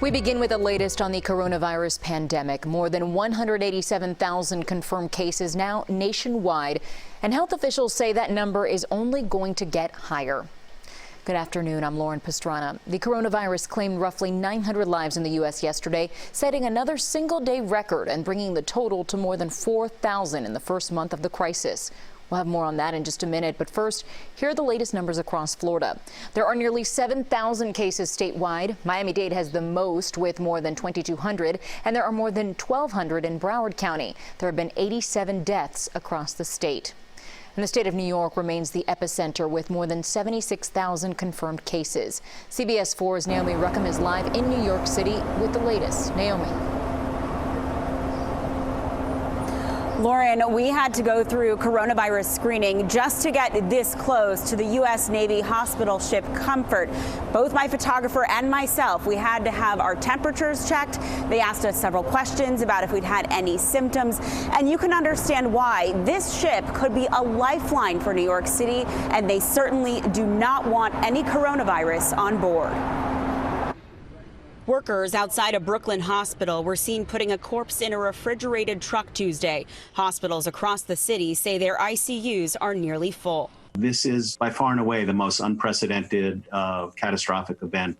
We begin with the latest on the coronavirus pandemic. More than 187,000 confirmed cases now nationwide, and health officials say that number is only going to get higher. Good afternoon, I'm Lauren Pastrana. The coronavirus claimed roughly 900 lives in the U.S. yesterday, setting another single-day record and bringing the total to more than 4,000 in the first month of the crisis. We'll have more on that in just a minute, but first, here are the latest numbers across Florida. There are nearly 7,000 cases statewide. Miami-Dade has the most with more than 2,200, and there are more than 1,200 in Broward County. There have been 87 deaths across the state. And the state of New York remains the epicenter with more than 76,000 confirmed cases. CBS 4's Naomi Ruckham is live in New York City with the latest. Naomi. Lauren, we had to go through coronavirus screening just to get this close to the U.S. Navy hospital ship Comfort. Both my photographer and myself, we had to have our temperatures checked. They asked us several questions about if we'd had any symptoms, and you can understand why. This ship could be a lifeline for New York City, and they certainly do not want any coronavirus on board. Workers outside a Brooklyn hospital were seen putting a corpse in a refrigerated truck Tuesday. Hospitals across the city say their ICUs are nearly full. This is by far and away the most unprecedented catastrophic event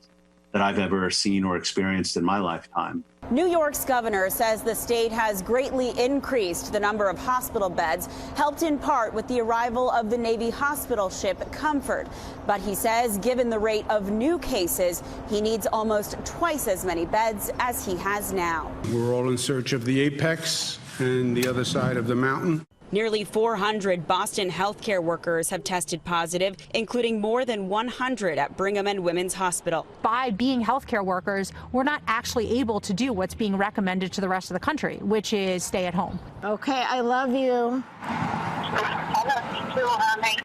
that I've ever seen or experienced in my lifetime. New York's governor says the state has greatly increased the number of hospital beds, helped in part with the arrival of the Navy hospital ship Comfort. But he says given the rate of new cases, he needs almost twice as many beds as he has now. We're all in search of the apex and the other side of the mountain. Nearly 400 Boston healthcare workers have tested positive, including more than 100 at Brigham and Women's Hospital. By being healthcare workers, we're not actually able to do what's being recommended to the rest of the country, which is stay at home. Okay, I love you.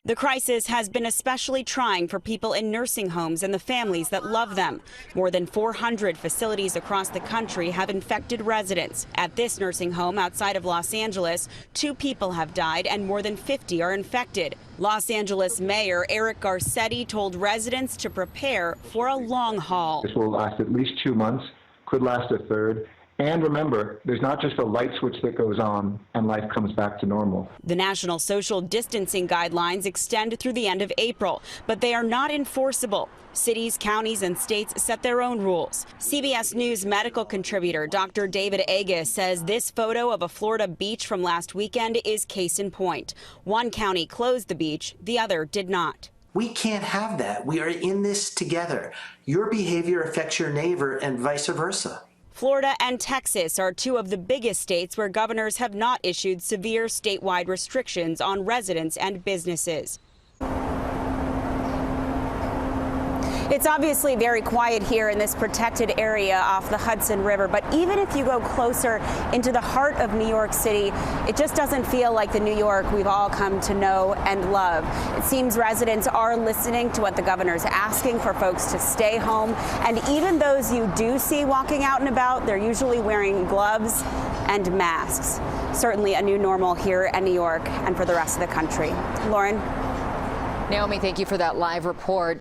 The crisis has been especially trying for people in nursing homes and the families that love them. More than 400 facilities across the country have infected residents. At this nursing home outside of Los Angeles, 2 people have died and more than 50 are infected. Los Angeles Mayor Eric Garcetti told residents to prepare for a long haul. This will last at least 2 months, could last a third. And remember, there's not just a light switch that goes on and life comes back to normal. The national social distancing guidelines extend through the end of April, but they are not enforceable. Cities, counties, and states set their own rules. CBS News medical contributor Dr. David Agus says this photo of a Florida beach from last weekend is case in point. One county closed the beach, the other did not. We can't have that. We are in this together. Your behavior affects your neighbor and vice versa. Florida and Texas are 2 of the biggest states where governors have not issued severe statewide restrictions on residents and businesses. It's obviously very quiet here in this protected area off the Hudson River, but even if you go closer into the heart of New York City, it just doesn't feel like the New York we've all come to know and love. It seems residents are listening to what the governor's asking for folks to stay home, and even those you do see walking out and about, they're usually wearing gloves and masks. Certainly a new normal here in New York and for the rest of the country. Lauren? Naomi, thank you for that live report.